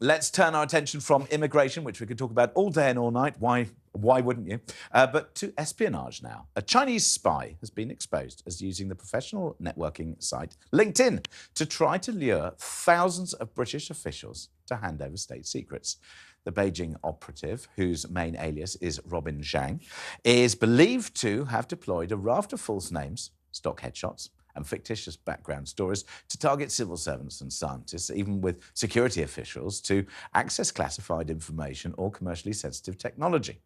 Let's turn our attention from immigration, which we could talk about all day and all night. Why wouldn't you? But to espionage now. A Chinese spy has been exposed as using the professional networking site LinkedIn to try to lure thousands of British officials to hand over state secrets. The Beijing operative, whose main alias is Robin Zhang, is believed to have deployed a raft of false names, stock headshots, and fictitious background stories to target civil servants and scientists, even with security officials, to access classified information or commercially sensitive technology.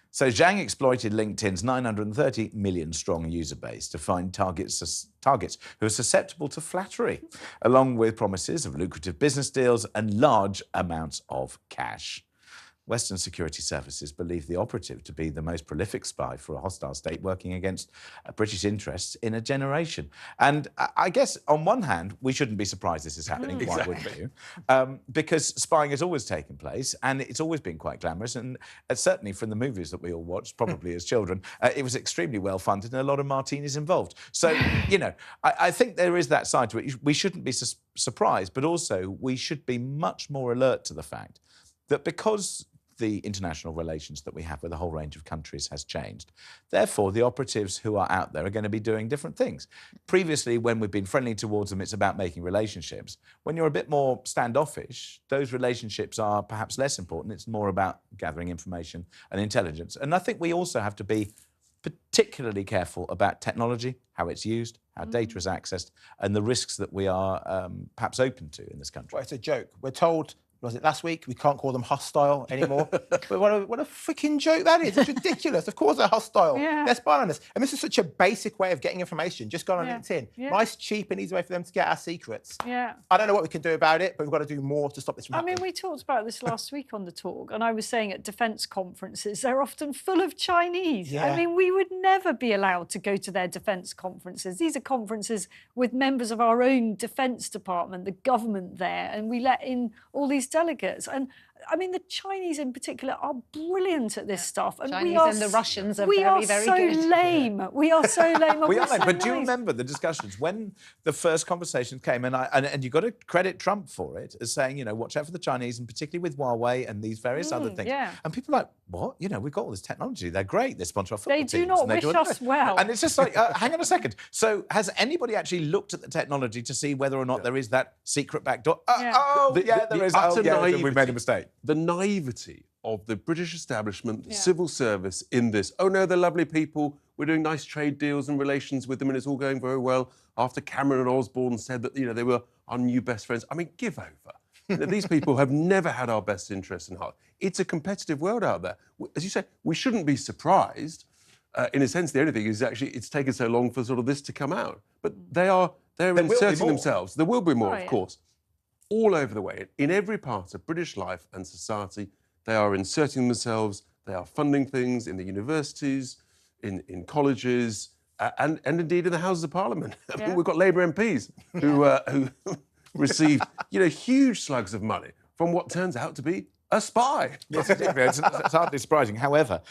So Zhang exploited LinkedIn's 930 million strong user base to find targets who are susceptible to flattery, along with promises of lucrative business deals and large amounts of cash. Western security services believe the operative to be the most prolific spy for a hostile state working against British interests in a generation. And I guess, on one hand, we shouldn't be surprised this is happening. Why wouldn't you? Because spying has always taken place, and it's always been quite glamorous. And certainly from the movies that we all watched, probably as children, it was extremely well funded and a lot of martinis involved. So, you know, I think there is that side to it. We shouldn't be surprised, but also we should be much more alert to the fact that because the international relations that we have with a whole range of countries has changed. Therefore, the operatives who are out there are going to be doing different things. Previously, when we've been friendly towards them, it's about making relationships. When you're a bit more standoffish, those relationships are perhaps less important. It's more about gathering information and intelligence. And I think we also have to be particularly careful about technology, how it's used, how data is accessed, and the risks that we are perhaps open to in this country. Well, it's a joke. We're told, was it last week, we can't call them hostile anymore? But what a freaking joke that is. It's ridiculous. Of course they're hostile. Yeah. They're spying on us. And this is such a basic way of getting information. Just go on LinkedIn. Yeah. Nice, cheap and easy way for them to get our secrets. Yeah. I don't know what we can do about it, but we've got to do more to stop this from happening. I mean, we talked about this last week on the talk, and I was saying at defence conferences, they're often full of Chinese. Yeah. I mean, we would never be allowed to go to their defence conferences. These are conferences with members of our own defence department, the government there, and we let in all these delegates. And I mean, the Chinese in particular are brilliant at this stuff. And Chinese we are, and the Russians are we very, are very so good. lame. We are so lame. We are so lame, but do you nice. remember the discussions when the first conversations came? And you've got to credit Trump for it as saying, you know, watch out for the Chinese, and particularly with Huawei and these various other things. Yeah. And people are like, what? You know, we've got all this technology. They're great. They sponsor our football They teams. do not and they wish do us well. And it's just like, hang on a second. So has anybody actually looked at the technology to see whether or not there is that secret backdoor? There is. We made a mistake. The naivety of the British establishment, the civil service in this. Oh no, they're lovely people. We're doing nice trade deals and relations with them, and it's all going very well. After Cameron and Osborne said that, you know, they were our new best friends. I mean, give over. You know, these people have never had our best interests in heart. It's a competitive world out there. As you say, we shouldn't be surprised. In a sense, the only thing is actually it's taken so long for sort of this to come out. But they're inserting themselves. There will be more, of course, all over the way. In every part of British life and society, they are inserting themselves. They are funding things in the universities, in colleges, and indeed in the Houses of Parliament. I mean, we've got Labour MPs who receive, you know, huge slugs of money from what turns out to be a spy. Yes, it's hardly surprising. However,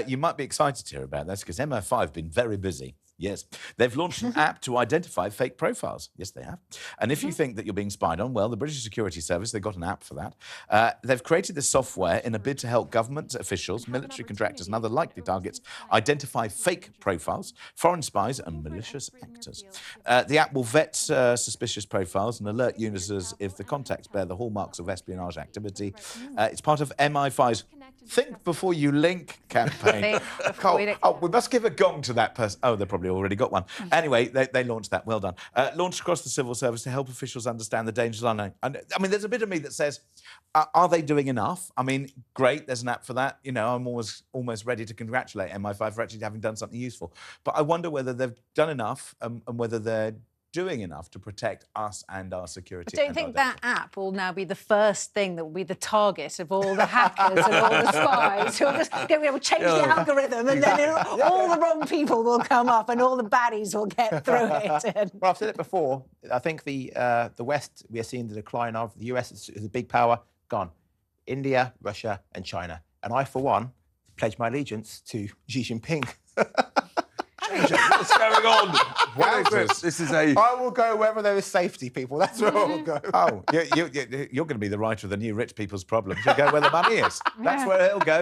you might be excited to hear about this because MI5 have been very busy. Yes, they've launched an app to identify fake profiles. Yes, they have. And if you think that you're being spied on, well, the British Security Service, they've got an app for that. They've created this software in a bid to help government officials, military contractors and other likely targets identify fake profiles, foreign spies and malicious actors. The app will vet suspicious profiles and alert users if the contacts bear the hallmarks of espionage activity. It's part of MI5's Think Before You Link campaign. We must give a gong to that person. Oh, they've probably already got one. Anyway, they launched that. Well done. Launched across the civil service to help officials understand the dangers unknown. And I mean, there's a bit of me that says, are they doing enough? I mean, great, there's an app for that. You know, I'm almost ready to congratulate MI5 for actually having done something useful. But I wonder whether they've done enough and whether they're doing enough to protect us and our security. I don't think that app will now be the first thing that will be the target of all the hackers and all the spies who will just we'll change the algorithm and then all the wrong people will come up and all the baddies will get through it. Well, I've said it before. I think the West, we are seeing the decline of. The US is a big power, gone. India, Russia and China. And I, for one, pledge my allegiance to Xi Jinping. What's going on? Wowzers. This is a... I will go wherever there is safety, people. That's where I will go. Oh, you're going to be the writer of the new Rich People's Problems. You go where the money is. That's where he'll go.